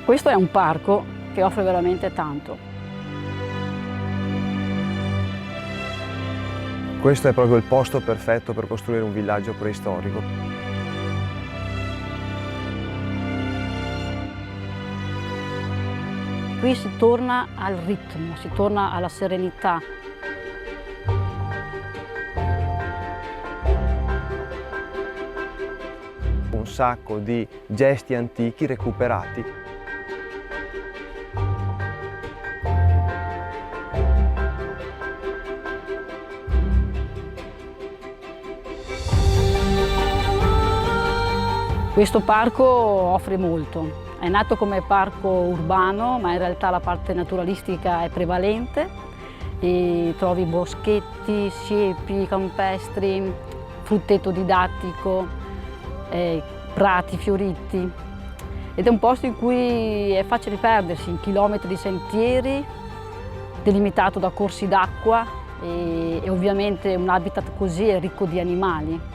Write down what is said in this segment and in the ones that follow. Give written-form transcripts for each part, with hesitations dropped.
Questo è un parco che offre veramente tanto. Questo è proprio il posto perfetto per costruire un villaggio preistorico. Qui si torna al ritmo, si torna alla serenità. Un sacco di gesti antichi recuperati. Questo parco offre molto. È nato come parco urbano, ma in realtà la parte naturalistica è prevalente e trovi boschetti, siepi campestri, frutteto didattico, prati fioriti. Ed è un posto in cui è facile perdersi in chilometri di sentieri, delimitato da corsi d'acqua e ovviamente un habitat così è ricco di animali.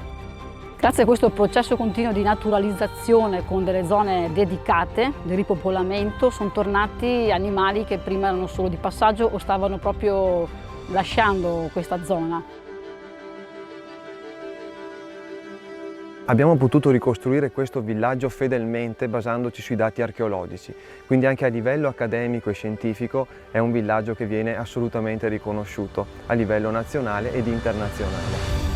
Grazie a questo processo continuo di naturalizzazione con delle zone dedicate, di ripopolamento, sono tornati animali che prima erano solo di passaggio o stavano proprio lasciando questa zona. Abbiamo potuto ricostruire questo villaggio fedelmente basandoci sui dati archeologici, quindi anche a livello accademico e scientifico è un villaggio che viene assolutamente riconosciuto a livello nazionale ed internazionale.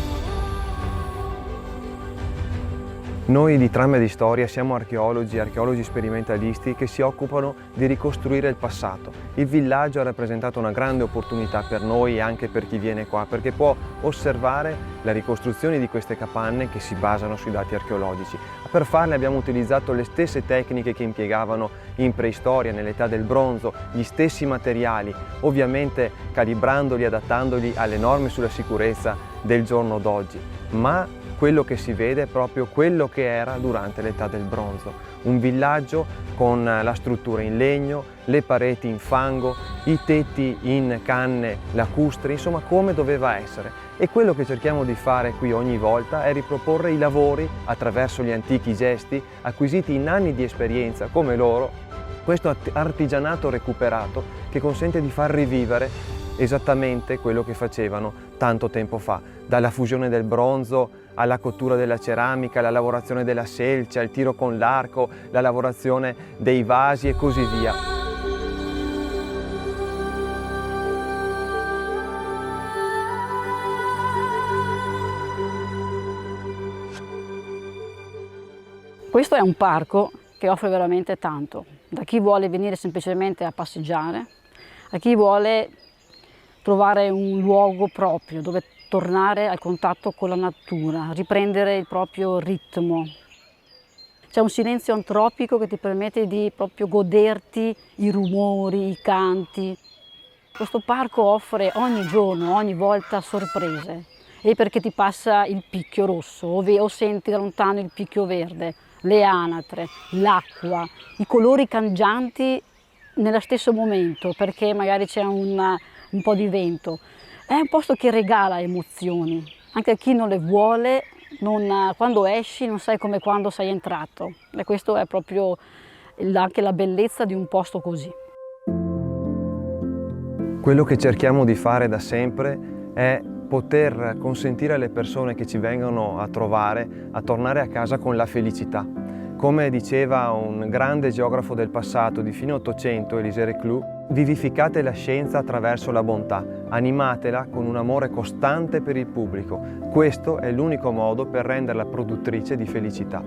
Noi di Trame di Storia siamo archeologi sperimentalisti che si occupano di ricostruire il passato. Il villaggio ha rappresentato una grande opportunità per noi e anche per chi viene qua, perché può osservare la ricostruzione di queste capanne che si basano sui dati archeologici. Per farle abbiamo utilizzato le stesse tecniche che impiegavano in preistoria, nell'età del bronzo, gli stessi materiali, ovviamente calibrandoli, adattandoli alle norme sulla sicurezza del giorno d'oggi. Ma quello che si vede è proprio quello che era durante l'età del bronzo. Un villaggio con la struttura in legno, le pareti in fango, i tetti in canne lacustri, insomma come doveva essere. E quello che cerchiamo di fare qui ogni volta è riproporre i lavori attraverso gli antichi gesti acquisiti in anni di esperienza come loro, questo artigianato recuperato che consente di far rivivere esattamente quello che facevano tanto tempo fa, dalla fusione del bronzo alla cottura della ceramica, alla lavorazione della selce, al tiro con l'arco, la lavorazione dei vasi e così via. Questo è un parco che offre veramente tanto, da chi vuole venire semplicemente a passeggiare, a chi vuole trovare un luogo proprio dove tornare al contatto con la natura, riprendere il proprio ritmo. C'è un silenzio antropico che ti permette di proprio goderti i rumori, i canti. Questo parco offre ogni giorno, ogni volta sorprese. E perché ti passa il picchio rosso o senti da lontano il picchio verde, le anatre, l'acqua, i colori cangianti nello stesso momento perché magari c'è un po' di vento. È un posto che regala emozioni, anche a chi non le vuole, quando esci non sai come quando sei entrato. E questo è proprio anche la bellezza di un posto così. Quello che cerchiamo di fare da sempre è poter consentire alle persone che ci vengono a trovare a tornare a casa con la felicità. Come diceva un grande geografo del passato di fine Ottocento, Élisée Reclus, vivificate la scienza attraverso la bontà, animatela con un amore costante per il pubblico. Questo è l'unico modo per renderla produttrice di felicità.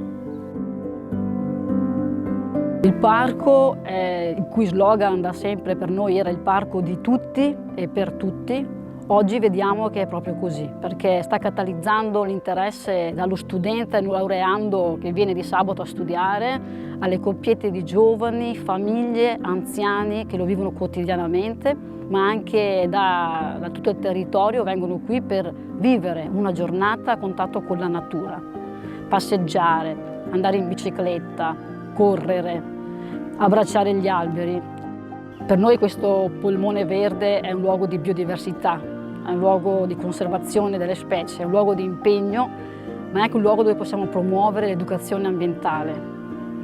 Il parco, il cui slogan da sempre per noi era il parco di tutti e per tutti, oggi vediamo che è proprio così, perché sta catalizzando l'interesse dallo studente laureando che viene di sabato a studiare, alle coppiette di giovani, famiglie, anziani che lo vivono quotidianamente, ma anche da tutto il territorio vengono qui per vivere una giornata a contatto con la natura, passeggiare, andare in bicicletta, correre, abbracciare gli alberi. Per noi questo polmone verde è un luogo di biodiversità, è un luogo di conservazione delle specie, è un luogo di impegno, ma è anche un luogo dove possiamo promuovere l'educazione ambientale.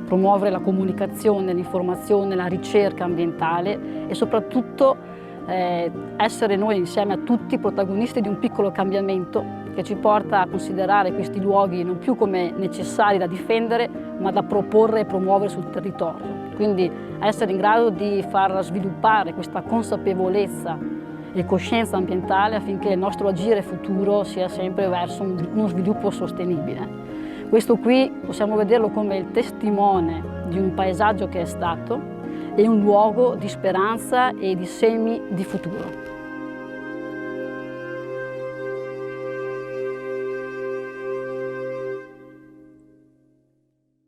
promuovere la comunicazione, l'informazione, la ricerca ambientale e soprattutto essere noi insieme a tutti protagonisti di un piccolo cambiamento che ci porta a considerare questi luoghi non più come necessari da difendere, ma da proporre e promuovere sul territorio. Quindi essere in grado di far sviluppare questa consapevolezza e coscienza ambientale affinché il nostro agire futuro sia sempre verso uno sviluppo sostenibile. Questo qui possiamo vederlo come il testimone di un paesaggio che è stato e un luogo di speranza e di semi di futuro.